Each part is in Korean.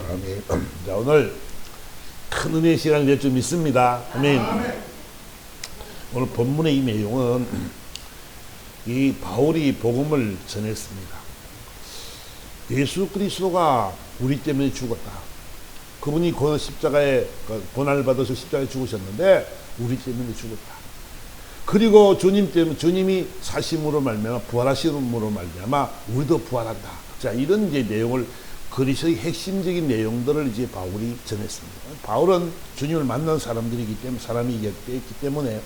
아멘. 자, 오늘 큰 은혜의 시간을 낼 줄 믿습니다. 아멘. 오늘 본문의 이 내용은 이 바울이 복음을 전했습니다. 예수 그리스도가 우리 때문에 죽었다. 그분이 십자가에 고난을 받아서 십자가에 죽으셨는데 우리 때문에 죽었다. 그리고 주님이 사심으로 말미암아 부활하심으로 말미암아 우리도 부활한다. 자, 이런 이제 내용을 그리스도의 핵심적인 내용들을 이제 바울이 전했습니다. 바울은 주님을 만난 사람이기 때문에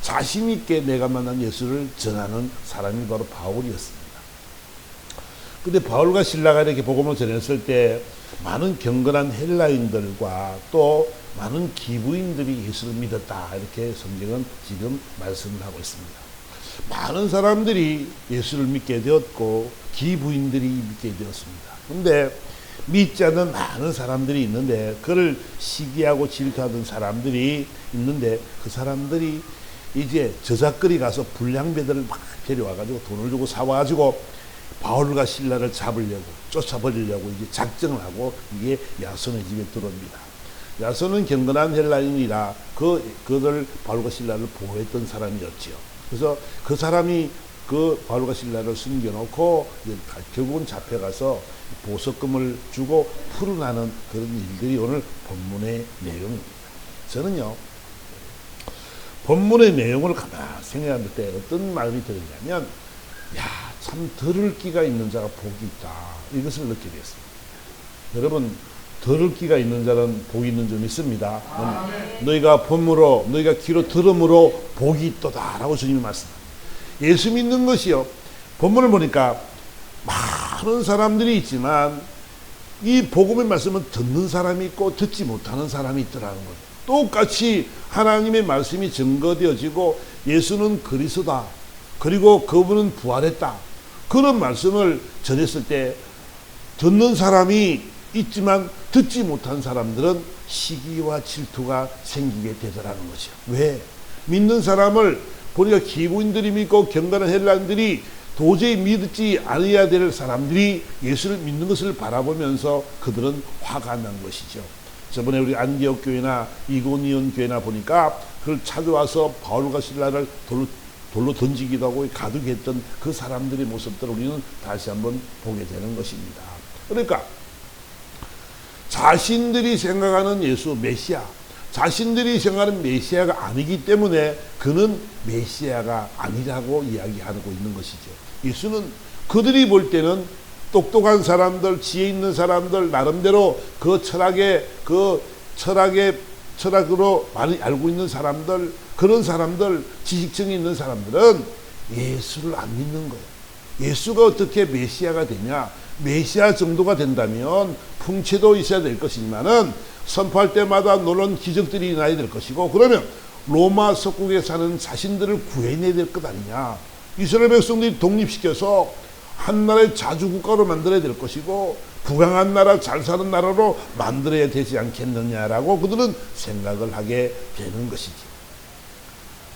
자신 있게 내가 만난 예수를 전하는 사람이 바로 바울이었습니다. 근데 바울과 실라가 이렇게 복음을 전했을 때 많은 경건한 헬라인들과 또 많은 기부인들이 예수를 믿었다. 이렇게 성경은 지금 말씀을 하고 있습니다. 많은 사람들이 예수를 믿게 되었고 기부인들이 믿게 되었습니다. 근데 믿지 않는 많은 사람들이 있는데 그를 시기하고 질투하던 사람들이 있는데 그 사람들이 이제 저작거리 가서 불량배들을 막 데려와가지고 돈을 주고 사와가지고 바울과 실라를 잡으려고 쫓아버리려고 이제 작정을 하고 이게 야손의 집에 들어옵니다. 야손은 경건한 헬라인이라 그들 바울과 실라를 보호했던 사람이었지요. 그래서 그 사람이 그 바울과 실라를 숨겨놓고 결국은 잡혀가서 보석금을 주고 풀어나는 그런 일들이 오늘 본문의 내용입니다. 저는요, 본문의 내용을 가만히 생각할 때 어떤 마음이 들었냐면, 참 들을 끼가 있는 자가 복이 있다. 이것을 느끼게 됐습니다. 여러분, 들을 끼가 있는 자는 복이 있는 줄 믿습니다. 너희가 본무로, 너희가 귀로 들음으로 복이 있도다. 라고 주님이 말씀합니다. 예수 믿는 것이요. 본문을 보니까 많은 사람들이 있지만 이 복음의 말씀은 듣는 사람이 있고 듣지 못하는 사람이 있더라는 거예요. 똑같이 하나님의 말씀이 증거되어지고 예수는 그리스도다. 그리고 그분은 부활했다. 그런 말씀을 전했을 때 듣는 사람이 있지만 듣지 못한 사람들은 시기와 질투가 생기게 되더라는 거죠. 왜? 믿는 사람을 보니까 기부인들이 믿고 경건한 헬라인들이 도저히 믿지 않아야 될 사람들이 예수를 믿는 것을 바라보면서 그들은 화가 난 것이죠. 저번에 우리 안디옥 교회나 이고니온 교회나 보니까 그걸 찾아와서 바울과 실라를 돌로 던지기도 하고 가두겠던 그 사람들의 모습들을 우리는 다시 한번 보게 되는 것입니다. 그러니까 자신들이 생각하는 예수 메시아, 자신들이 생각하는 메시아가 아니기 때문에 그는 메시아가 아니라고 이야기하고 있는 것이죠. 예수는 그들이 볼 때는 똑똑한 사람들, 지혜 있는 사람들, 나름대로 그 철학으로 많이 알고 있는 사람들, 그런 사람들, 지식층이 있는 사람들은 예수를 안 믿는 거예요. 예수가 어떻게 메시아가 되냐? 메시아 정도가 된다면 풍채도 있어야 될 것이지만은 선포할 때마다 놀라운 기적들이 일어나야 될 것이고, 그러면 로마 석국에 사는 자신들을 구해내야 될 것 아니냐? 이스라엘 백성들이 독립시켜서 한 나라의 자주국가로 만들어야 될 것이고 부강한 나라, 잘 사는 나라로 만들어야 되지 않겠느냐라고 그들은 생각을 하게 되는 것이지.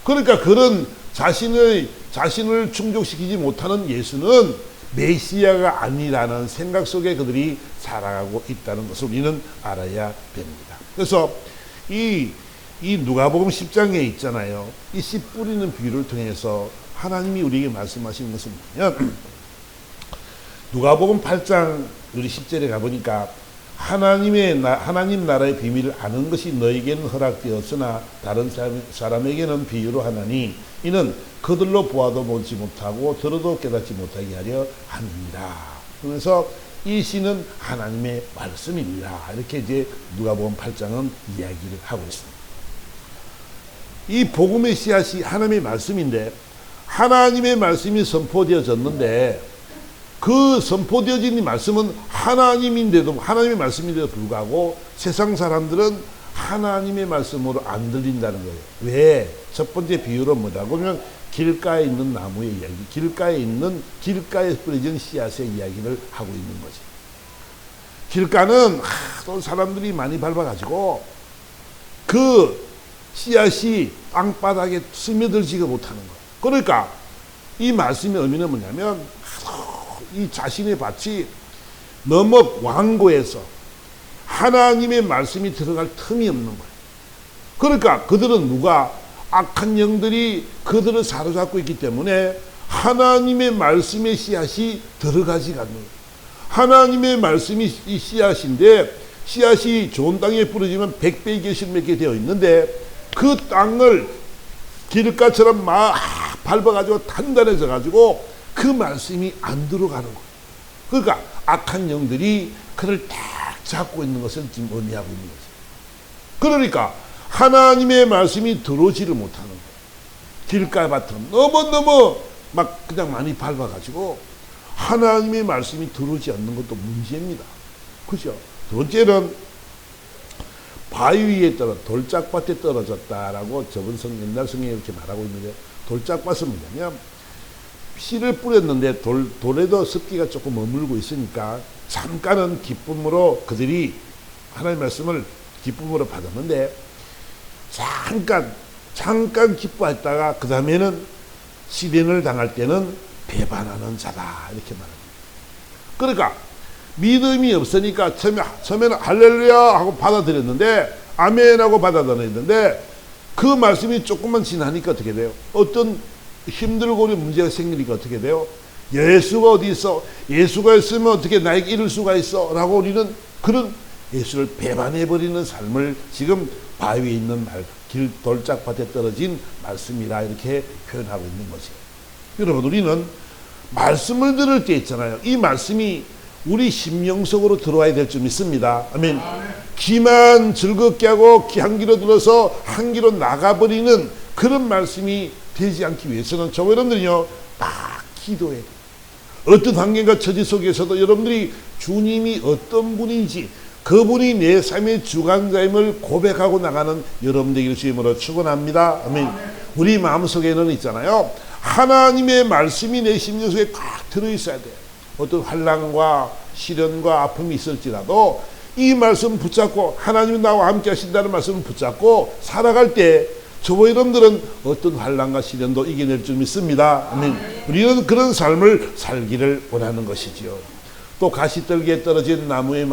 그러니까 그런 자신을 충족시키지 못하는 예수는 메시아가 아니라는 생각 속에 그들이 살아가고 있다는 것을 우리는 알아야 됩니다. 그래서 이 누가복음 10장에 있잖아요. 이 씨 뿌리는 비유를 통해서 하나님이 우리에게 말씀하시는 것은 뭐냐면, 누가복음 8장 우리 10절에 가보니까 하나님 나라의 비밀을 아는 것이 너에게는 허락되었으나 다른 사람에게는 비유로 하나니 이는 그들로 보아도 보지 못하고 들어도 깨닫지 못하게 하려 함이니라. 그래서 이 시는 하나님의 말씀입니다. 이렇게 이제 누가복음 8장은 이야기를 하고 있습니다. 이 복음의 씨앗이 하나님의 말씀인데 하나님의 말씀이 선포되어졌는데 그 선포되어진 이 말씀은 하나님의 말씀인데도 불구하고 세상 사람들은 하나님의 말씀으로 안 들린다는 거예요. 왜? 첫 번째 비유는 뭐라고 하면 길가에 있는 나무의 이야기, 길가에 뿌려진 씨앗의 이야기를 하고 있는 거지. 길가는 또 사람들이 많이 밟아가지고 그 씨앗이 땅바닥에 스며들지가 못하는 거예요. 그러니까 이 말씀의 의미는 뭐냐면 이 자신의 밭이 너무 완고해서 하나님의 말씀이 들어갈 틈이 없는 거예요. 그러니까 그들은 누가 악한 영들이 그들을 사로잡고 있기 때문에 하나님의 말씀의 씨앗이 들어가지가 않는 거예요. 하나님의 말씀이 이 씨앗인데 씨앗이 좋은 땅에 뿌려지면 100배의 결실을 맺게 되어 있는데 그 땅을 길가처럼 막 밟아가지고 단단해져가지고 그 말씀이 안 들어가는 거예요. 그러니까 악한 영들이 그를 딱 잡고 있는 것을 지금 의미하고 있는 거죠. 그러니까 하나님의 말씀이 들어오지를 못하는 거예요. 길가밭처럼 너무너무 막 그냥 많이 밟아가지고 하나님의 말씀이 들어오지 않는 것도 문제입니다. 그죠? 두 번째는 바위 위에 돌짝밭에 떨어졌다라고 저번 옛날 성경에 이렇게 말하고 있는데, 돌짝밭은 뭐냐면 씨를 뿌렸는데 돌에도 습기가 조금 머물고 있으니까 잠깐은 기쁨으로 그들이 하나님의 말씀을 기쁨으로 받았는데 잠깐 기뻐했다가 그 다음에는 시련을 당할 때는 배반하는 자다 이렇게 말합니다. 그러니까 믿음이 없으니까 처음에는 할렐루야 하고 받아들였는데 아멘 하고 받아들였는데 그 말씀이 조금만 지나니까 어떻게 돼요? 어떤 힘들고 어려운 문제가 생기니까 어떻게 돼요? 예수가 어디 있어? 예수가 있으면 어떻게 나에게 이룰 수가 있어? 라고 우리는 그런 예수를 배반해버리는 삶을 지금 바위에 있는 돌짝밭에 떨어진 말씀이라 이렇게 표현하고 있는 거죠. 여러분, 우리는 말씀을 들을 때 있잖아요. 이 말씀이 우리 심령 속으로 들어와야 될 줄 믿습니다. 아멘. 귀만 즐겁게 하고 한 귀로 들어서 한 귀로 나가버리는 그런 말씀이 되지 않기 위해서는 저와 여러분들이요, 딱 기도해야 돼요. 어떤 환경과 처지 속에서도 여러분들이 주님이 어떤 분인지, 그분이 내 삶의 주관자임을 고백하고 나가는 여러분들에게 주임으로 축원합니다. 아멘. 우리 마음속에는 있잖아요, 하나님의 말씀이 내 심령 속에 꽉 들어있어야 돼요. 어떤 환난과 시련과 아픔이 있을지라도 이 말씀 붙잡고, 하나님이 나와 함께 하신다는 말씀을 붙잡고 살아갈 때 저와 여러분들은 어떤 환난과 시련도 이겨낼 줄 믿습니다. 아멘. 우리는 그런 삶을 살기를 원하는 것이지요. 또 가시떨기에 떨어진 나무의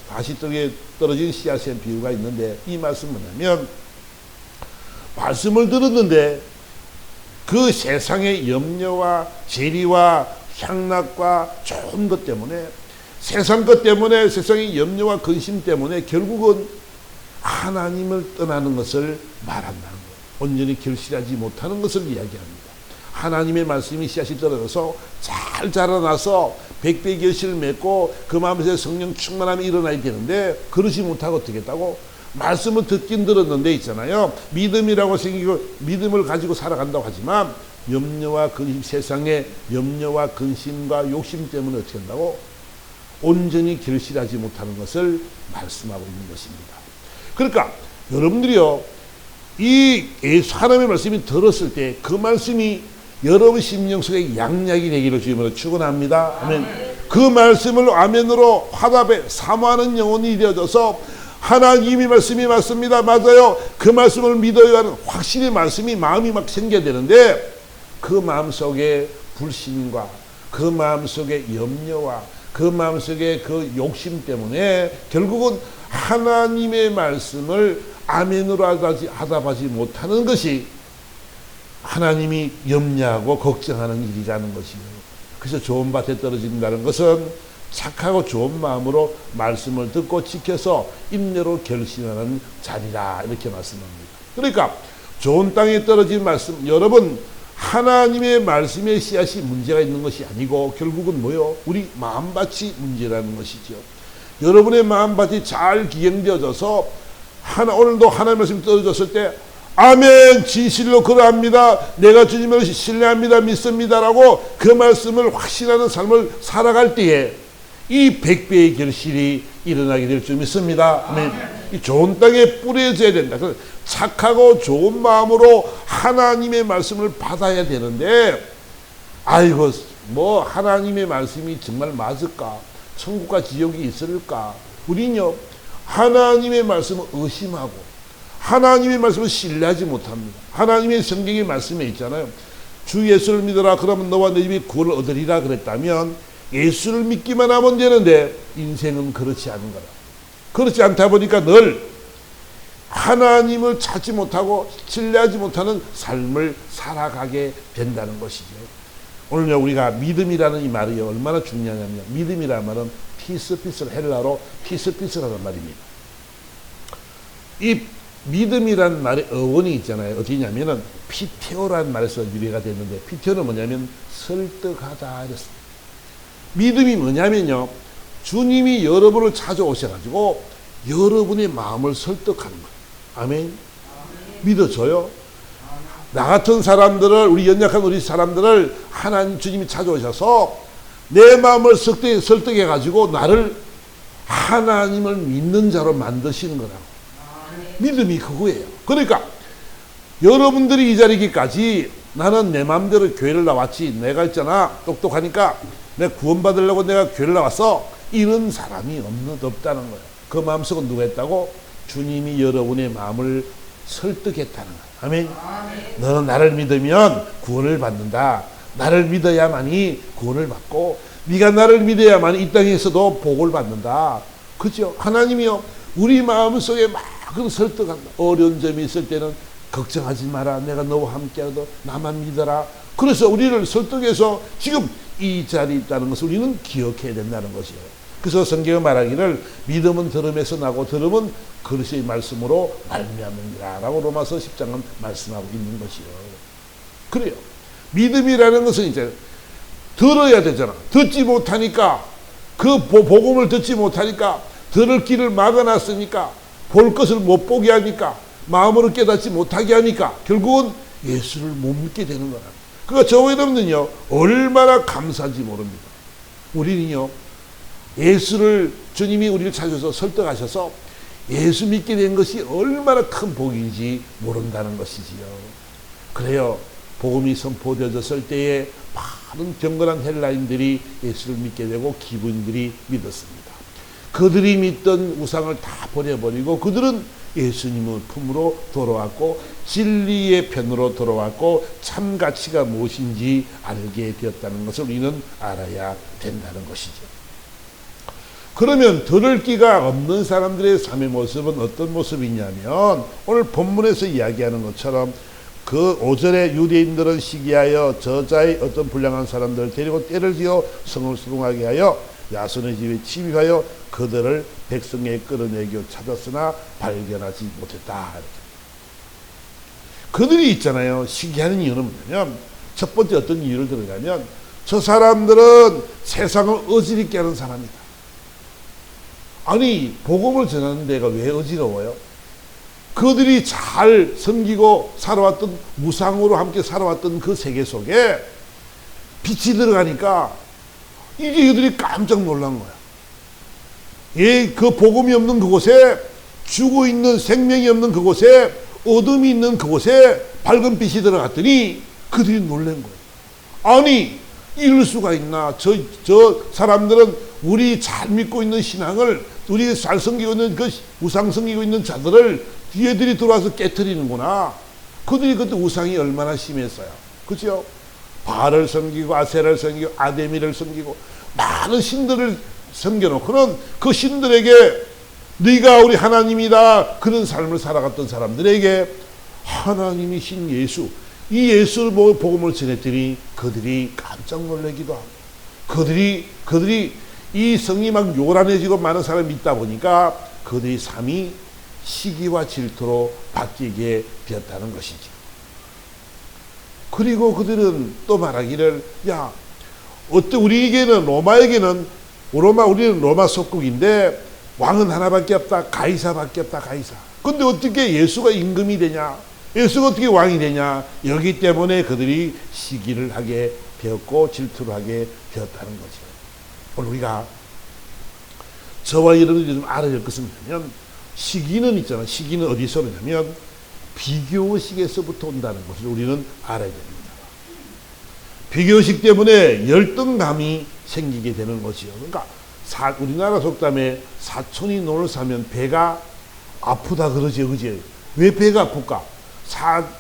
가시떨기에 떨어진 씨앗의 비유가 있는데, 이 말씀은 뭐냐면, 말씀을 들었는데 그 세상의 염려와 재리와 향락과 좋은 것 때문에, 세상 것 때문에, 세상의 염려와 근심 때문에 결국은 하나님을 떠나는 것을 말한다는 거예요. 온전히 결실하지 못하는 것을 이야기합니다. 하나님의 말씀이 씨앗이 떨어져서 잘 자라나서 100배의 결실을 맺고 그 마음에서 성령 충만함이 일어나야 되는데, 그러지 못하고 어떻게 했다고? 말씀을 듣긴 들었는데 있잖아요, 믿음이라고 생기고 믿음을 가지고 살아간다고 하지만 염려와 근심, 세상의 염려와 근심과 욕심 때문에 어떻게 한다고? 온전히 결실하지 못하는 것을 말씀하고 있는 것입니다. 그러니까 여러분들이요, 이 하나님의 말씀이 들었을 때 그 말씀이 여러분 심령 속에 양약이 되기를 주님으로 축원합니다. 아멘. 그 말씀을 아멘으로 화답에 사모하는 영혼이 되어져서 하나님의 말씀이 맞습니다, 맞아요, 그 말씀을 믿어야 하는 확신의 말씀이 마음이 막 생겨야 되는데, 그 마음속에 불신과 그 마음속에 염려와 그 마음속에 그 욕심 때문에 결국은 하나님의 말씀을 아멘으로 하답하지 못하는 것이 하나님이 염려하고 걱정하는 일이라는 것이에요. 그래서 좋은 밭에 떨어진다는 것은 착하고 좋은 마음으로 말씀을 듣고 지켜서 인내로 결심하는 자리라, 이렇게 말씀합니다. 그러니까 좋은 땅에 떨어진 말씀, 여러분, 하나님의 말씀의 씨앗이 문제가 있는 것이 아니고 결국은 뭐요? 우리 마음밭이 문제라는 것이죠. 여러분의 마음밭이 잘 기행되어져서 오늘도 하나님의 말씀이 떨어졌을 때 아멘, 진실로 그러합니다, 내가 주님을 신뢰합니다, 믿습니다라고 그 말씀을 확신하는 삶을 살아갈 때에 이 100배의 결실이 일어나게 될 줄 믿습니다. 아멘. 이 좋은 땅에 뿌려져야 된다. 착하고 좋은 마음으로 하나님의 말씀을 받아야 되는데, 아이고 뭐 하나님의 말씀이 정말 맞을까? 천국과 지옥이 있을까? 우리는요, 하나님의 말씀을 의심하고 하나님의 말씀을 신뢰하지 못합니다. 하나님의 성경의 말씀에 있잖아요, 주 예수를 믿어라, 그러면 너와 내 집이 구원을 얻으리라 그랬다면 예수를 믿기만 하면 되는데 인생은 그렇지 않은 거라. 그렇지 않다 보니까 늘 하나님을 찾지 못하고 신뢰하지 못하는 삶을 살아가게 된다는 것이죠. 오늘요, 우리가 믿음이라는 이 말이 얼마나 중요하냐면, 믿음이라는 말은 피스피스를 헬라로 피스피스라는 말입니다. 이 믿음이라는 말의 어원이 있잖아요. 어디냐면은 피테오라는 말에서 유래가 됐는데, 피테오는 뭐냐면 설득하다 이랬습니다. 믿음이 뭐냐면요, 주님이 여러분을 찾아오셔가지고 여러분의 마음을 설득하는 거예요. 아멘. 믿어줘요? 나 같은 사람들을, 우리 연약한 우리 사람들을 하나님 주님이 찾아오셔서 내 마음을 설득해가지고 나를 하나님을 믿는 자로 만드시는 거라고. 믿음이 그거예요. 그러니까 여러분들이 이 자리기까지 나는 내 마음대로 교회를 나왔지, 내가 있잖아 똑똑하니까 내가 구원받으려고 내가 교회를 나왔어, 이런 사람이 없다는 거예요. 그 마음속은 누가 했다고? 주님이 여러분의 마음을 설득했다는 거예요. 아멘. 너는 나를 믿으면 구원을 받는다. 나를 믿어야만이 구원을 받고, 네가 나를 믿어야만 이 땅에서도 복을 받는다. 그죠? 하나님이요, 우리 마음속에 막 설득한다. 어려운 점이 있을 때는 걱정하지 마라. 내가 너와 함께하도 나만 믿어라. 그래서 우리를 설득해서 지금 이 자리에 있다는 것을 우리는 기억해야 된다는 것이에요. 그래서 성경은 말하기를 믿음은 들음에서 나고 들음은 그리스도의 말씀으로 말미암느니라 라고 로마서 10장은 말씀하고 있는 것이요. 그래요. 믿음이라는 것은 이제 들어야 되잖아. 듣지 못하니까, 그 복음을 듣지 못하니까, 들을 길을 막아놨으니까, 볼 것을 못 보게 하니까, 마음으로 깨닫지 못하게 하니까 결국은 예수를 못 믿게 되는 거라. 그러니까 저와 여러분은요, 얼마나 감사한지 모릅니다. 우리는요, 예수를, 주님이 우리를 찾아서 설득하셔서 예수 믿게 된 것이 얼마나 큰 복인지 모른다는 것이지요. 그래요, 복음이 선포되어졌을 때에 많은 경건한 헬라인들이 예수를 믿게 되고 기부인들이 믿었습니다. 그들이 믿던 우상을 다 버려버리고 그들은 예수님의 품으로 돌아왔고 진리의 편으로 돌아왔고 참 가치가 무엇인지 알게 되었다는 것을 우리는 알아야 된다는 것이죠. 그러면 들을 끼가 없는 사람들의 삶의 모습은 어떤 모습이냐면, 오늘 본문에서 이야기하는 것처럼 그 5절에 유대인들은 시기하여 저자의 어떤 불량한 사람들을 데리고 때를 지어 성을 수동하게 하여 야손의 집에 침입하여 그들을 백성에 끌어내기로 찾았으나 발견하지 못했다. 그들이 있잖아요, 시기하는 이유는 뭐냐면, 첫 번째 어떤 이유를 들으냐면, 저 사람들은 세상을 어지럽게 하는 사람이다. 아니, 복음을 전하는 데가 왜 어지러워요? 그들이 잘 섬기고 살아왔던, 무상으로 함께 살아왔던 그 세계 속에 빛이 들어가니까 이제 그들이 깜짝 놀란 거야. 그 복음이 없는 그곳에, 죽어 있는 생명이 없는 그곳에, 어둠이 있는 그곳에 밝은 빛이 들어갔더니 그들이 놀란 거예요. 아니, 이럴 수가 있나? 저 사람들은 우리 잘 믿고 있는 신앙을, 우리 잘 섬기고 있는 그 우상 섬기고 있는 자들을 뒤에들이 들어와서 깨트리는구나. 그들이 그때 우상이 얼마나 심했어요. 그죠? 바알을 섬기고 아세라를 섬기고 아데미를 섬기고 많은 신들을 섬겨놓고는 그 신들에게 네가 우리 하나님이다, 그런 삶을 살아갔던 사람들에게 하나님이신 예수, 이 예수를 보고 복음을 전했더니 그들이 깜짝 놀라기도 하고, 그들이 이 성이 막 요란해지고 많은 사람이 있다 보니까 그들의 삶이 시기와 질투로 바뀌게 되었다는 것이죠. 그리고 그들은 또 말하기를, 야, 우리에게는, 로마에게는, 우리는 로마 속국인데 왕은 하나밖에 없다, 가이사밖에 없다, 가이사. 근데 어떻게 예수가 임금이 되냐, 예수가 어떻게 왕이 되냐. 여기 때문에 그들이 시기를 하게 되었고 질투를 하게 되었다는 거죠. 오늘 우리가 저와 여러분들이 좀 알아야 될 것은 뭐냐면, 시기는 있잖아. 시기는 어디서 오냐면 비교의식에서부터 온다는 것을 우리는 알아야 됩니다. 비교의식 때문에 열등감이 생기게 되는 것이요. 그러니까 우리나라 속담에 사촌이 논을 사면 배가 아프다 그러지, 그지? 왜 배가 아플까?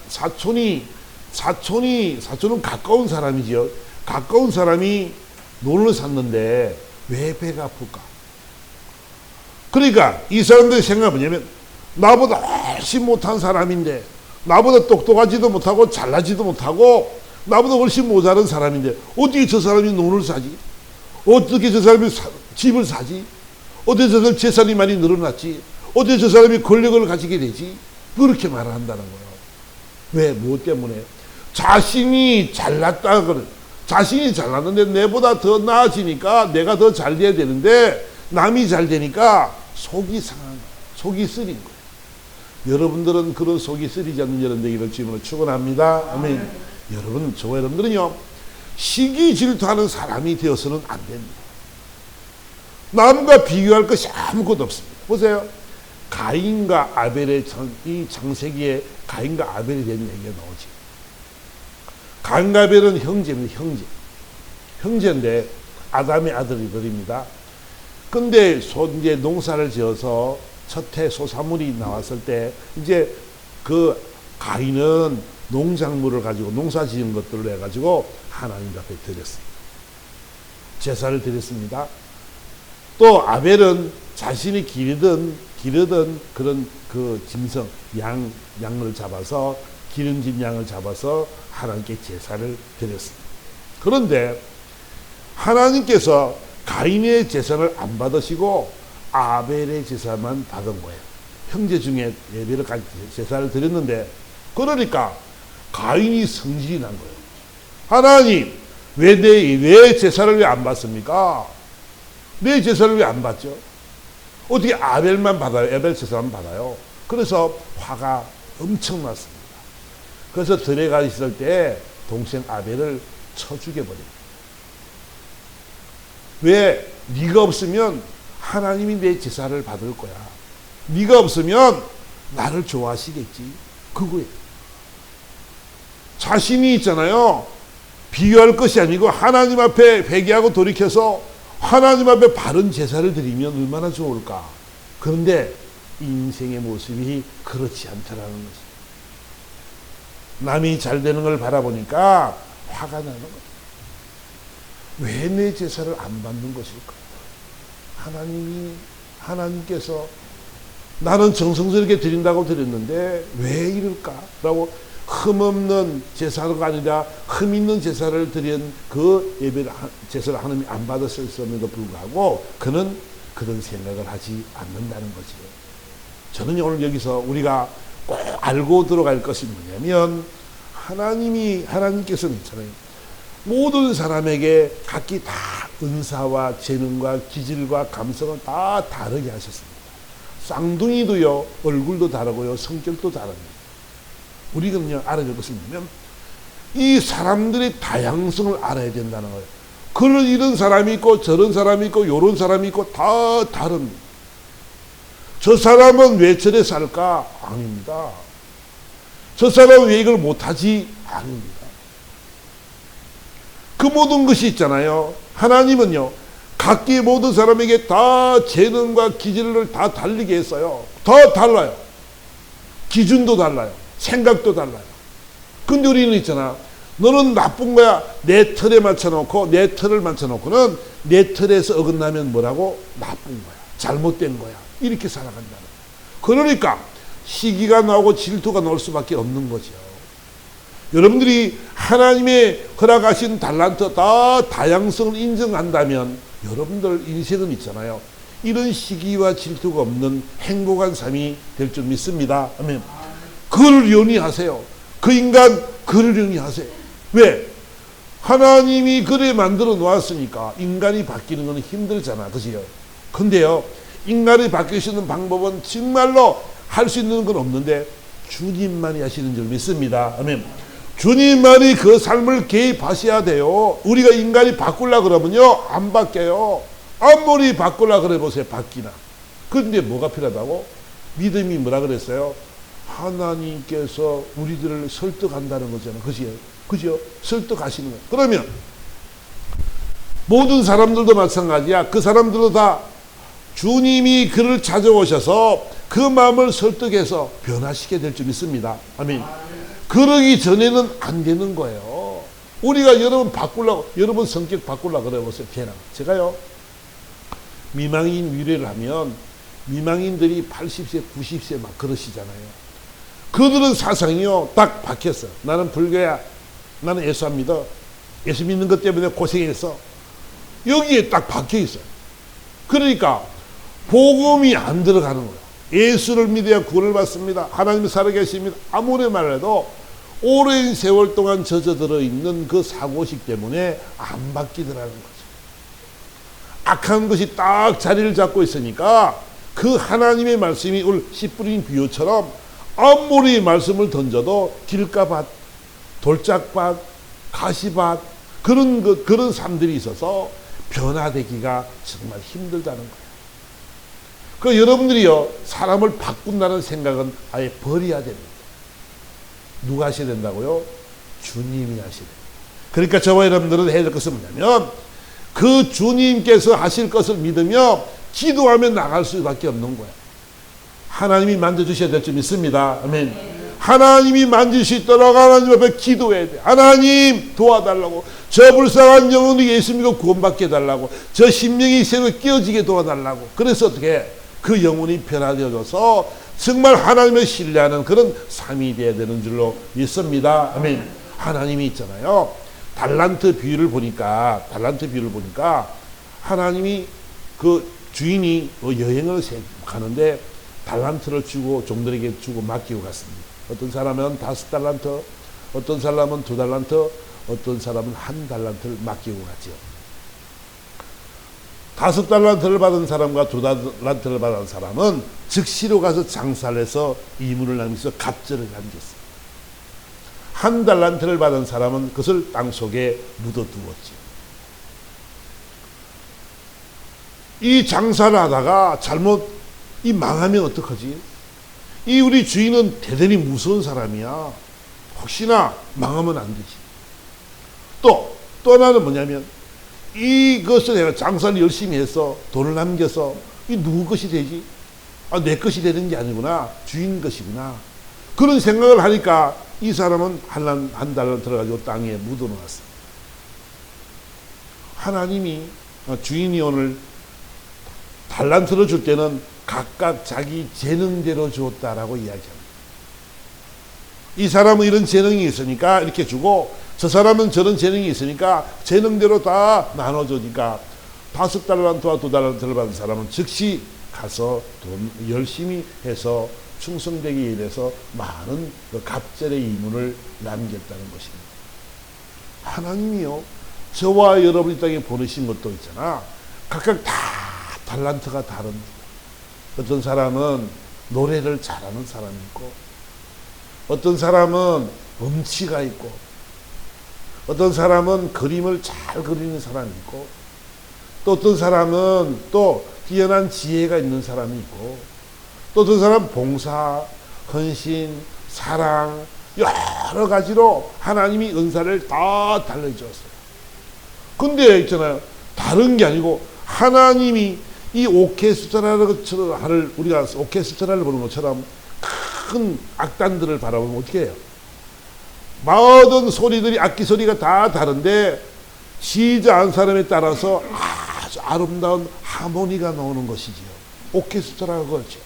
사촌은 가까운 사람이지요. 가까운 사람이 논을 샀는데 왜 배가 아플까? 그러니까 이 사람들의 생각은 뭐냐면 나보다 훨씬 못한 사람인데, 나보다 똑똑하지도 못하고 잘나지도 못하고 나보다 훨씬 모자란 사람인데 어떻게 저 사람이 돈을 사지? 어떻게 저 사람이 집을 사지? 어떻게 저 사람이 재산이 많이 늘어났지? 어떻게 저 사람이 권력을 가지게 되지? 그렇게 말을 한다는 거예요. 왜? 무엇 때문에? 자신이 잘났다 그래. 자신이 잘났는데 내보다 더 나아지니까 내가 더 잘 돼야 되는데 남이 잘 되니까 속이 상한 거예요. 속이 쓰린 거예요. 여러분들은 그런 속이 쓰리지 않는 여러분 되기를 주님으로 축원합니다. 아멘. 여러분, 저와 여러분들은요, 시기 질투하는 사람이 되어서는 안 됩니다. 남과 비교할 것이 아무것도 없습니다. 보세요. 가인과 아벨의 이 창세기에 가인과 아벨에 대한 얘기가 나오지. 가인과 아벨은 형제입니다. 형제인데 아담의 아들이들입니다. 근데 이제 농사를 지어서 첫해 소사물이 나왔을 때 이제 그 가인은 농작물을 가지고 농사 지은 것들을 해가지고 하나님 앞에 드렸습니다. 제사를 드렸습니다. 또 아벨은 자신이 기르던 그런 그 짐승, 양을 잡아서 기름진 양을 잡아서 하나님께 제사를 드렸습니다. 그런데 하나님께서 가인의 제사를 안 받으시고 아벨의 제사만 받은 거예요. 형제 중에 예배를 제사를 드렸는데, 그러니까 가인이 성질이 난 거예요. 하나님, 왜 제사를 왜 안 받습니까? 내 제사를 왜 안 받죠? 어떻게 아벨만 받아요? 아벨 제사만 받아요? 그래서 화가 엄청 났습니다. 그래서 들에 가 있을 때 동생 아벨을 쳐 죽여버립니다. 왜? 네가 없으면 하나님이 내 제사를 받을 거야. 네가 없으면 나를 좋아하시겠지. 그거예요. 자신이 있잖아요. 비교할 것이 아니고 하나님 앞에 회개하고 돌이켜서 하나님 앞에 바른 제사를 드리면 얼마나 좋을까. 그런데 인생의 모습이 그렇지 않더라는 거지. 남이 잘 되는 걸 바라보니까 화가 나는 거죠. 왜 내 제사를 안 받는 것일까? 하나님께서 나는 정성스럽게 드린다고 드렸는데 왜 이럴까라고 흠없는 제사가 아니라 흠 있는 제사를 드린 그 예배를 제사를 하나님이 안 받았음에도 불구하고 그는 그런 생각을 하지 않는다는 거지요. 저는 오늘 여기서 우리가 꼭 알고 들어갈 것이 뭐냐면 하나님께서는 있잖아요. 모든 사람에게 각기 다 은사와 재능과 기질과 감성을 다 다르게 하셨습니다. 쌍둥이도요, 얼굴도 다르고요, 성격도 다릅니다. 우리가 알아야 될 것은 뭐냐면 이 사람들의 다양성을 알아야 된다는 거예요. 이런 사람이 있고 저런 사람이 있고 요런 사람이 있고 다 다릅니다. 저 사람은 왜 저래 살까? 아닙니다. 저 사람은 왜 이걸 못하지? 아닙니다. 그 모든 것이 있잖아요. 하나님은요, 각기 모든 사람에게 다 재능과 기질을 다 달리게 했어요. 다 달라요. 기준도 달라요. 생각도 달라요. 근데 우리는 있잖아. 너는 나쁜 거야. 내 틀에 맞춰놓고, 내 틀을 맞춰놓고는 내 틀에서 어긋나면 뭐라고? 나쁜 거야. 잘못된 거야. 이렇게 살아간다는 거야. 그러니까 시기가 나오고 질투가 나올 수밖에 없는 거죠. 여러분들이 하나님의 허락하신 달란트 다 다양성을 인정한다면 여러분들 인생은 있잖아요. 이런 시기와 질투가 없는 행복한 삶이 될 줄 믿습니다. 아멘. 그를 연희하세요. 그 인간 그를 연희하세요. 왜? 하나님이 그래 만들어 놓았으니까 인간이 바뀌는 건 힘들잖아. 그지요? 근데요, 인간이 바뀔 수 있는 방법은 정말로 할 수 있는 건 없는데 주님만이 하시는 줄 믿습니다. 아멘. 주님만이 그 삶을 개입하셔야 돼요. 우리가 인간이 바꾸려고 그러면요, 안 바뀌어요. 아무리 바꾸려고 그래 보세요. 바뀌나. 그런데 뭐가 필요하다고? 믿음이 뭐라 그랬어요? 하나님께서 우리들을 설득한다는 거잖아요. 그죠? 설득하시는 거예요. 그러면 모든 사람들도 마찬가지야. 그 사람들도 다 주님이 그를 찾아오셔서 그 마음을 설득해서 변화시키게 될 줄 믿습니다. 아멘. 그러기 전에는 안 되는 거예요. 우리가 여러분 성격 바꾸려고 그래 보세요. 제가요, 미망인 위로를 하면 미망인들이 80세, 90세 막 그러시잖아요. 그들은 사상이요, 딱 박혔어. 나는 불교야. 나는 예수 안 믿어. 예수 믿는 것 때문에 고생했어. 여기에 딱 박혀 있어요. 그러니까 복음이 안 들어가는 거예요. 예수를 믿어야 구원을 받습니다. 하나님이 살아계십니다. 아무리 말해도 오랜 세월 동안 젖어들어 있는 그 사고식 때문에 안 바뀌더라는 거죠. 악한 것이 딱 자리를 잡고 있으니까 그 하나님의 말씀이 오늘 씨 뿌린 비유처럼 아무리 말씀을 던져도 길가밭, 돌짝밭, 가시밭 그런 삶들이 있어서 변화되기가 정말 힘들다는 거예요. 그 여러분들이요, 사람을 바꾼다는 생각은 아예 버려야 됩니다. 누가 하셔야 된다고요? 주님이 하셔야 됩니다. 그러니까 저와 여러분들은 해야 될 것은 뭐냐면 그 주님께서 하실 것을 믿으며 기도하며 나갈 수밖에 없는 거예요. 하나님이 만져주셔야 될 줄 믿습니다. 아멘. 하나님이 만질 수 있도록 하나님 앞에 기도해야 돼. 하나님 도와달라고. 저 불쌍한 영혼이 예수 믿고 구원받게 해달라고. 저 심령이 새로 깨어지게 도와달라고. 그래서 어떻게 그 영혼이 변화되어져서 정말 하나님을 신뢰하는 그런 삶이 되어야 되는 줄로 믿습니다. 아멘. 하나님이 있잖아요. 달란트 비유를 보니까 하나님이 그 주인이 여행을 가는데 달란트를 주고 종들에게 주고 맡기고 갔습니다. 어떤 사람은 5달란트, 어떤 사람은 2달란트, 어떤 사람은 1달란트를 맡기고 갔죠. 5달란트를 받은 사람과 2달란트를 받은 사람은 즉시로 가서 장사를 해서 이문을 남겨서 갑절을 남겼어요. 1달란트를 받은 사람은 그것을 땅속에 묻어두었죠. 이 장사를 하다가 잘못 망하면 어떡하지? 이 우리 주인은 대단히 무서운 사람이야. 혹시나 망하면 안 되지. 또 하나는 뭐냐면 이것을 내가 장사를 열심히 해서 돈을 남겨서 이 누구 것이 되지? 내 것이 되는 게 아니구나. 주인 것이구나. 그런 생각을 하니까 이 사람은 한 달을 들어가지고 땅에 묻어놓았어. 하나님이 주인이 오늘 달란트를 줄 때는 각각 자기 재능대로 주었다라고 이야기합니다. 이 사람은 이런 재능이 있으니까 이렇게 주고 저 사람은 저런 재능이 있으니까 재능대로 다 나눠주니까 5달란트와 2달란트를 받은 사람은 즉시 가서 돈 열심히 해서 충성되기 위해서 많은 그 갑절의 이문을 남겼다는 것입니다. 하나님이요, 저와 여러분이 땅에 보내신 것도 있잖아. 각각 다 달란트가 다릅니다. 어떤 사람은 노래를 잘하는 사람이 있고, 어떤 사람은 음치가 있고, 어떤 사람은 그림을 잘 그리는 사람이 있고, 또 어떤 사람은 또 뛰어난 지혜가 있는 사람이 있고, 또 어떤 사람은 봉사, 헌신, 사랑 여러 가지로 하나님이 은사를 다 달려주었어요. 근데 있잖아요, 다른 게 아니고 하나님이 이 오케스트라를 우리가 오케스트라를 보는 것처럼 큰 악단들을 바라보면 어떻게 해요? 모든 소리들이 악기 소리가 다 다른데 지휘자한 사람에 따라서 아주 아름다운 하모니가 나오는 것이지요. 오케스트라가 그렇죠.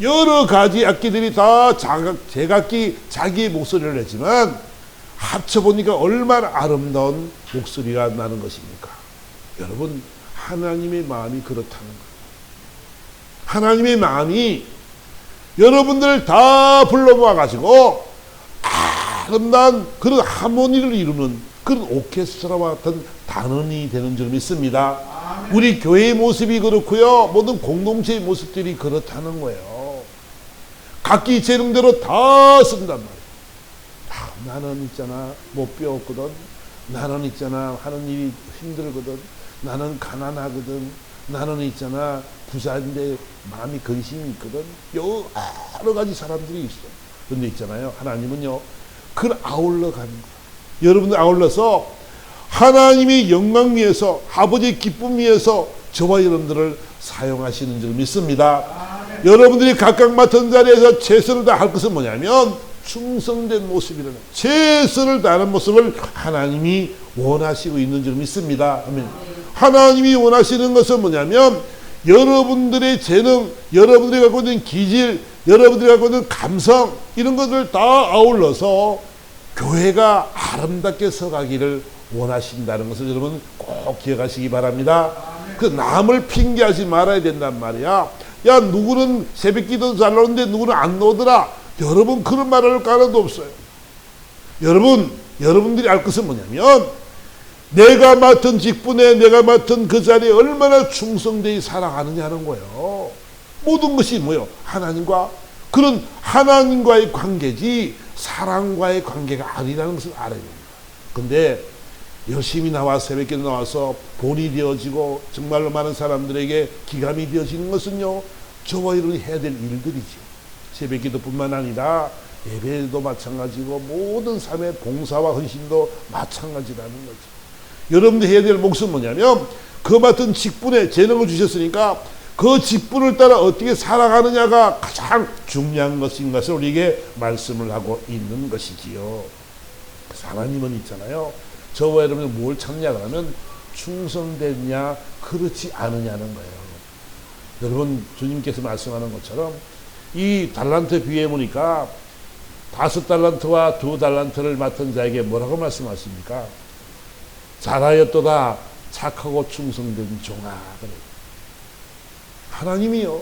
여러 가지 악기들이 다 제각기 자기의 목소리를 내지만 합쳐보니까 얼마나 아름다운 목소리가 나는 것입니까? 여러분, 하나님의 마음이 그렇다는 거예요. 하나님의 마음이 여러분들을 다 불러 모아가지고 아름다운 그런 하모니를 이루는 그런 오케스트라와 같은 단원이 되는 줄 믿습니다. 우리 교회의 모습이 그렇고요, 모든 공동체의 모습들이 그렇다는 거예요. 각기 재능대로 다 쓴단 말이에요. 나는 있잖아 못 배웠거든, 나는 있잖아 하는 일이 힘들거든, 나는 가난하거든, 나는 있잖아 부자인데 마음이 근심이 있거든, 여러 가지 사람들이 있어. 그런데 있잖아요, 하나님은요 그걸 아울러 가는 거예요. 여러분들 아울러서 하나님의 영광 위해서, 아버지의 기쁨 위해서 저와 여러분들을 사용하시는 줄 믿습니다. 여러분들이 각각 맡은 자리에서 최선을 다할 것은 뭐냐면 충성된 모습이라는, 최선을 다하는 모습을 하나님이 원하시고 있는 줄 믿습니다. 아멘. 하나님이 원하시는 것은 뭐냐면 여러분들의 재능, 여러분들이 갖고 있는 기질, 여러분들이 갖고 있는 감성, 이런 것들 다 아울러서 교회가 아름답게 서가기를 원하신다는 것을 여러분 꼭 기억하시기 바랍니다. 그 남을 핑계하지 말아야 된단 말이야. 야, 누구는 새벽기도 잘 나오는데 누구는 안 나오더라. 여러분 그런 말 할 가능도 없어요. 여러분들이 알 것은 뭐냐면 내가 맡은 직분에 내가 맡은 그 자리에 얼마나 충성되이 살아가느냐는 거예요. 모든 것이 뭐예요? 그런 하나님과의 관계지 사람과의 관계가 아니라는 것을 알아야 됩니다. 근데 열심히 새벽기도 나와서 본이 되어지고 정말로 많은 사람들에게 기감이 되어지는 것은요, 저와 여러분이 해야 될 일들이죠. 새벽기도뿐만 아니라 예배도 마찬가지고 모든 삶의 봉사와 헌신도 마찬가지라는 거죠. 여러분들 해야 될 몫은 뭐냐면 그 맡은 직분에 재능을 주셨으니까 그 직분을 따라 어떻게 살아가느냐가 가장 중요한 것인 것을 우리에게 말씀을 하고 있는 것이지요. 하나님은 있잖아요. 저와 여러분이 뭘 찾냐 하면 충성됐냐 그렇지 않느냐는 거예요. 여러분 주님께서 말씀하는 것처럼 이 달란트 비유에 보니까 5달란트와 2달란트를 맡은 자에게 뭐라고 말씀하십니까? 잘하였도다 착하고 충성된 종아. 하나님이요,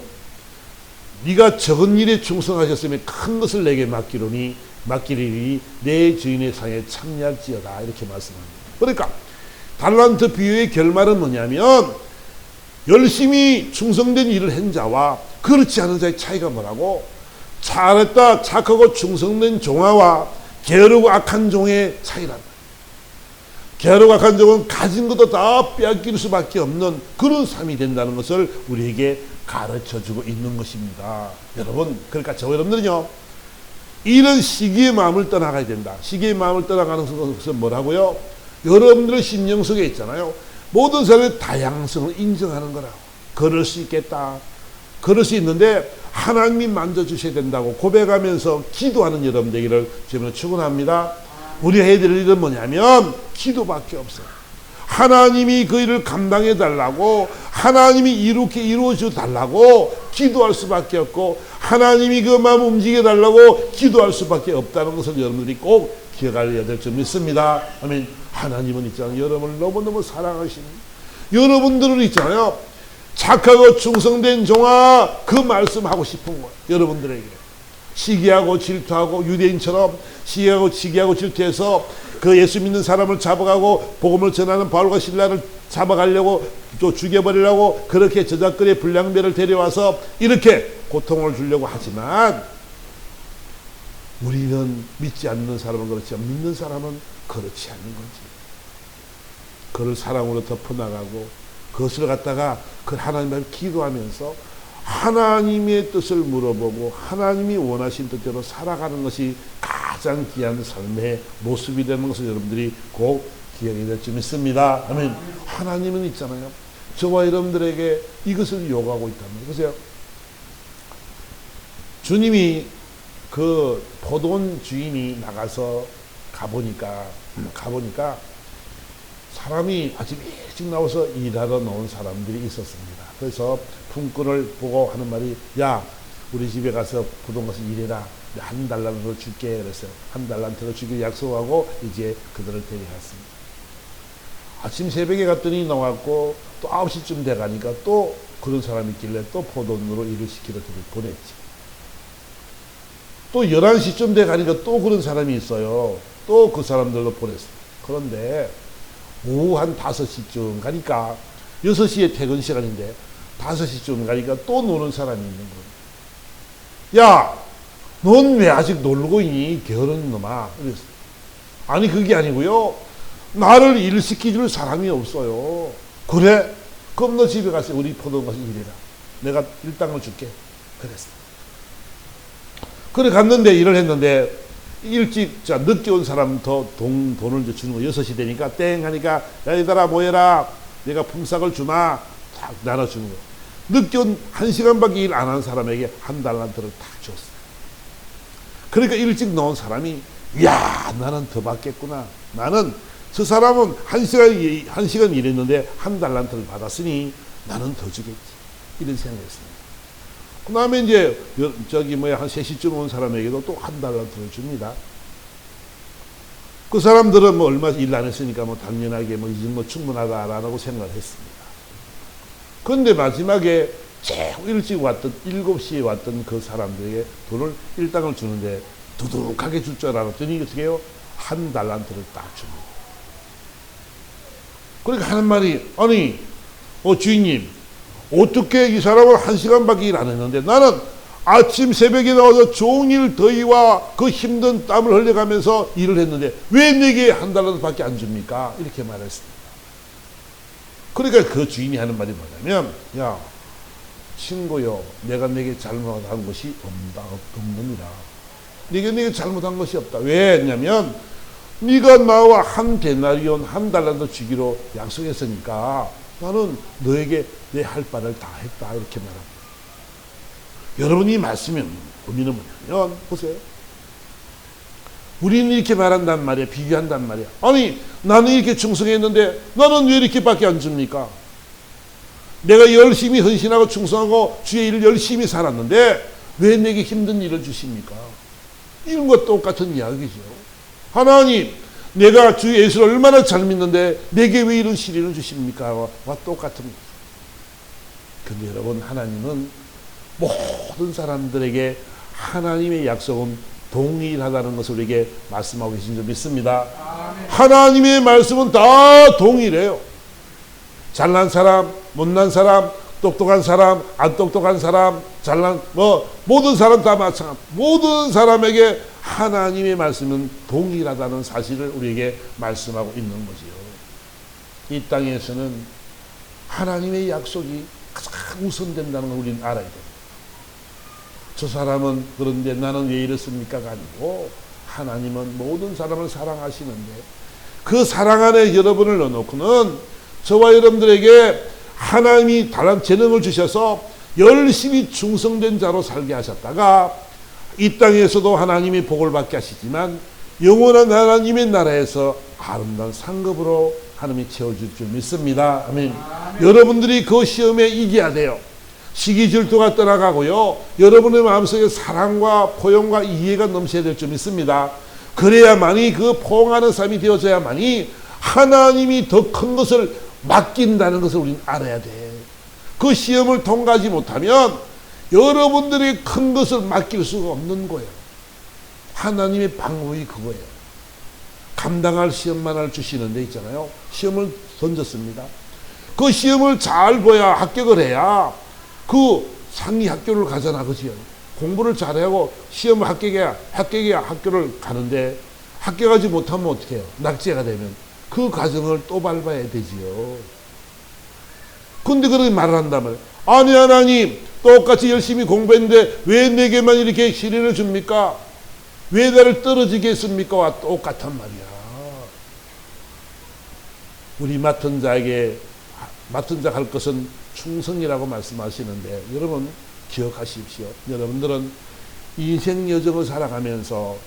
네가 적은 일에 충성하셨으면 큰 것을 내게 맡기리니 내 주인의 상에 참여할지어다, 이렇게 말씀합니다. 그러니까 달란트 비유의 결말은 뭐냐면 열심히 충성된 일을 한 자와 그렇지 않은 자의 차이가 뭐라고? 잘했다 착하고 충성된 종아와 게으르고 악한 종의 차이란다. 게으르고 악한 종은 가진 것도 다 빼앗길 수밖에 없는 그런 삶이 된다는 것을 우리에게 가르쳐주고 있는 것입니다. 여러분, 그러니까 저 여러분들은요, 이런 시기의 마음을 떠나가야 된다. 시기의 마음을 떠나가는 것은 뭐라고요? 여러분들의 심령 속에 있잖아요. 모든 사람의 다양성을 인정하는 거라고. 그럴 수 있겠다. 그럴 수 있는데 하나님이 만져주셔야 된다고 고백하면서 기도하는 여러분 되기를 주님으로 축원합니다. 우리가 해야 될 일은 뭐냐면 기도밖에 없어요. 하나님이 그 일을 감당해 달라고, 하나님이 이렇게 이루어져 달라고 기도할 수밖에 없고, 하나님이 그 마음 움직여 달라고 기도할 수밖에 없다는 것을 여러분들이 꼭 기억해야 될 줄 믿습니다. 아멘. 하나님은 있잖아요, 여러분을 너무너무 사랑하십니다. 여러분들은 있잖아요, 착하고 충성된 종아, 그 말씀하고 싶은 거예요. 여러분들에게 시기하고 질투하고 유대인처럼 시기하고 질투해서 그 예수 믿는 사람을 잡아가고 복음을 전하는 바울과 실라를 잡아가려고 또 죽여버리려고 그렇게 저작거리의 불량배를 데려와서 이렇게 고통을 주려고 하지만, 우리는 믿지 않는 사람은 그렇지만 믿는 사람은 그렇지 않는 거지. 그를 사랑으로 덮어나가고 그것을 갖다가 그 하나님 앞에 기도하면서 하나님의 뜻을 물어보고 하나님이 원하신 뜻대로 살아가는 것이 가장 귀한 삶의 모습이 되는 것을 여러분들이 꼭 기억해야 될 줄 믿습니다. 아멘. 하나님은 있잖아요, 저와 여러분들에게 이것을 요구하고 있단 말이에요. 보세요. 주님이 그 포도원 주인이 나가서 가보니까 사람이 아침 일찍 나와서 일하러 나온 사람들이 있었습니다. 그래서 품꾼을 보고 하는 말이, 야, 우리 집에 가서 포도원 가서 일해라. 한 달란트를 줄게. 그랬어요. 한 달란트를 주기로 약속하고 이제 그들을 데려갔습니다. 아침 새벽에 갔더니 나왔고 또 9시쯤 돼가니까 또 그런 사람이 있길래 또 포도원으로 일을 시키러 보냈지. 또 11시쯤 돼가니까 또 그런 사람이 있어요. 또 그 사람들로 보냈어요. 그런데 오후 한 5시쯤 가니까 6시에 퇴근 시간인데 5시쯤 가니까 또 노는 사람이 있는 거예요. 야, 넌 왜 아직 놀고 있니? 게으른 놈아. 그랬어요. 아니, 그게 아니고요, 나를 일시켜줄 사람이 없어요. 그래? 그럼 너 집에 가서 우리 포도원 가서 일해라. 내가 일당을 줄게. 그랬어. 그래 갔는데 일을 했는데 일찍 늦게 온 사람 더 돈을 주는 거. 6시 되니까 땡 하니까, 야, 얘들아 모여라. 내가 품삯을 주마. 딱 나눠주는 거. 늦게 온 1시간밖에 일 안 한 사람에게 한 달란트를 딱 줬어. 그러니까 일찍 나온 사람이, 야, 나는 더 받겠구나. 나는 저 사람은 1시간 일했는데 한 달란트를 받았으니 나는 더 주겠지. 이런 생각했습니다. 그 다음에 이제 한 3시쯤 온 사람에게도 또 한 달란트를 줍니다. 그 사람들은 뭐 얼마 일 안 했으니까 뭐 당연하게 뭐 이 정도 충분하다라고 생각을 했습니다. 그런데 마지막에 제일 일찍 왔던 7시에 왔던 그 사람들에게 돈을 일당을 주는데 두둑하게 줄 줄 알았더니 어떻게 해요? 한 달란트를 딱 줍니다. 그러니까 하는 말이, 아니 주인님, 어떻게 이 사람은 1시간밖에 일 안 했는데 나는 아침 새벽에 나와서 종일 더위와 그 힘든 땀을 흘려가면서 일을 했는데 왜 내게 한 달란트밖에 안 줍니까? 이렇게 말했습니다. 그러니까 그 주인이 하는 말이 뭐냐면, 야 친구요, 내가 내게 잘못한 것이 없느니라. 내게 잘못한 것이 없다. 왜 했냐면 네가 나와 한 데나리온 한 달란트 주기로 약속했으니까 나는 너에게 내 할 바를 다 했다. 이렇게 말합니다. 여러분이 말씀은 의미는 뭐냐면, 보세요. 우리는 이렇게 말한단 말이야. 비교한단 말이야. 아니 나는 이렇게 충성했는데 나는 왜 이렇게밖에 안 줍니까? 내가 열심히 헌신하고 충성하고 주의 일을 열심히 살았는데 왜 내게 힘든 일을 주십니까? 이런 것 똑같은 이야기죠. 하나님, 내가 주 예수를 얼마나 잘 믿는데 내게 왜 이런 시련을 주십니까? 와 똑같은 거죠. 근데 여러분, 하나님은 모든 사람들에게 하나님의 약속은 동일하다는 것을 우리에게 말씀하고 계신 줄 믿습니다. 아멘. 하나님의 말씀은 다 동일해요. 잘난 사람, 못난 사람, 똑똑한 사람, 안 똑똑한 사람, 모든 사람 다 마찬가지. 모든 사람에게 하나님의 말씀은 동일하다는 사실을 우리에게 말씀하고 있는 거지요. 이 땅에서는 하나님의 약속이 가장 우선된다는 걸 우리는 알아야 됩니다. 저 사람은 그런데 나는 왜 이렇습니까가 아니고, 하나님은 모든 사람을 사랑하시는데 그 사랑 안에 여러분을 넣어놓고는 저와 여러분들에게 하나님이 다른 재능을 주셔서 열심히 충성된 자로 살게 하셨다가 이 땅에서도 하나님이 복을 받게 하시지만 영원한 하나님의 나라에서 아름다운 상급으로 하나님이 채워줄 줄 믿습니다. 아멘. 여러분들이 그 시험에 이겨야 돼요. 시기 질투가 떠나가고요, 여러분의 마음속에 사랑과 포용과 이해가 넘쳐야 될 줄 믿습니다. 그래야만이 그 포용하는 삶이 되어져야만이 하나님이 더 큰 것을 맡긴다는 것을 우리는 알아야 돼. 그 시험을 통과하지 못하면 여러분들이 큰 것을 맡길 수가 없는 거예요. 하나님의 방법이 그거예요. 감당할 시험만을 주시는 데 있잖아요. 시험을 던졌습니다. 그 시험을 잘 봐야 합격을 해야 그 상위 학교를 가잖아, 그지요? 공부를 잘하고 시험을 합격해야 학교를 가는데 합격하지 못하면 어떻게 해요? 낙제가 되면 그 과정을 또 밟아야 되지요. 근데 그렇게 말을 한다면, 아니 하나님, 똑같이 열심히 공부했는데 왜 내게만 이렇게 시련을 줍니까? 왜 나를 떨어지게 했습니까? 와 똑같단 말이야. 우리 맡은 자 할 것은 충성이라고 말씀하시는데, 여러분 기억하십시오. 여러분들은 인생 여정을 살아가면서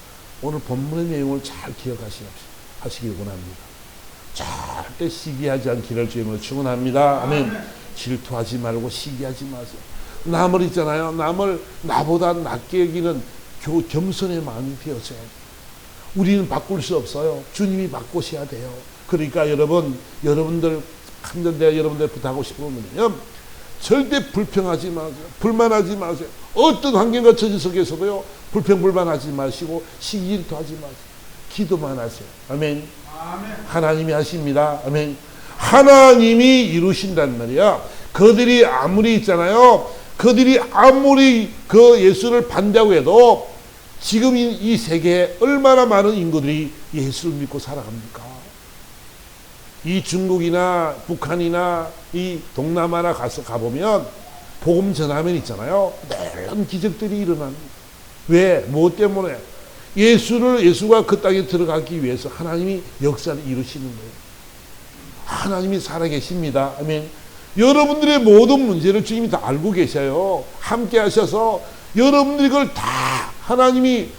오늘 본문의 내용을 잘 기억하시길 원합니다. 절대 시기하지 않기를 주님으로 축원합니다. 아멘. 질투하지 말고 시기하지 마세요. 남을 있잖아요. 남을 나보다 낮게 여기는 겸손의 마음이 되어져야 돼요. 우리는 바꿀 수 없어요. 주님이 바꾸셔야 돼요. 그러니까 여러분들 한번 내가 여러분들 부탁하고 싶은 거는요, 절대 불평하지 마세요. 불만하지 마세요. 어떤 환경과 처지 속에서도요, 불평불만하지 마시고 시기질투하지 마세요. 기도만 하세요. 아멘. 하나님이 하십니다. 아멘. 하나님이 이루신단 말이야. 그들이 아무리 있잖아요. 그들이 아무리 그 예수를 반대하고 해도 지금 이 세계에 얼마나 많은 인구들이 예수를 믿고 살아갑니까? 이 중국이나 북한이나 이 동남아나 가보면 복음 전하면 있잖아요. 놀라운 기적들이 일어납니다. 왜? 무엇 때문에? 예수가 그 땅에 들어가기 위해서 하나님이 역사를 이루시는 거예요. 하나님이 살아계십니다. 아멘. 여러분들의 모든 문제를 주님이 다 알고 계셔요. 함께 하셔서 여러분들이 그걸 다 하나님이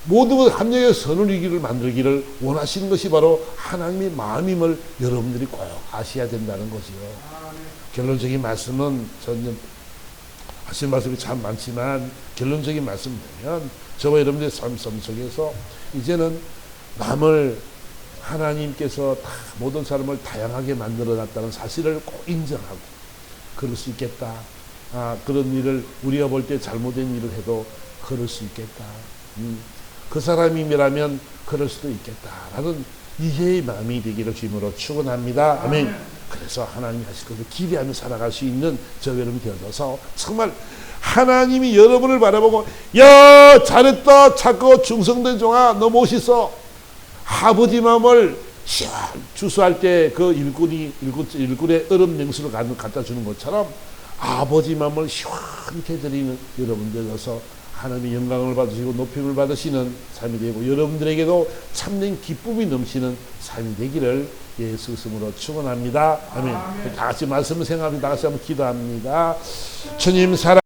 모든 것 함령의 선을 이기를 만들기를 원하시는 것이 바로 하나님의 마음임을 여러분들이 꼭 아셔야 된다는 거지요. 결론적인 말씀은 저는 하신 말씀이 참 많지만 결론적인 말씀 드리면 저와 여러분들의 삶 속에서 이제는 남을 하나님께서 다 모든 사람을 다양하게 만들어 놨다는 사실을 꼭 인정하고 그럴 수 있겠다. 그런 일을 우리가 볼 때 잘못된 일을 해도 그럴 수 있겠다. 그 사람이라면 그럴 수도 있겠다라는 이해의 마음이 되기를 주님으로 축원합니다. 아멘. 그래서 하나님이 하실 것을 기대하며 살아갈 수 있는 저 여러분 되어져서 정말 하나님이 여러분을 바라보고 야 잘했다 착고 충성된 종아 너 멋있어. 아버지 마음을 주수할 때 그 일꾼의 얼음 냉수를 갖다 주는 것처럼 아버지 마음을 시원케 드리는 여러분 되어서 하나님의 영광을 받으시고 높임을 받으시는 삶이 되고 여러분들에게도 참된 기쁨이 넘치는 삶이 되기를 예수 이름으로 축원합니다. 아멘. 다 같이 말씀을 생각하며 다 같이 한번 기도합니다. 주님 사랑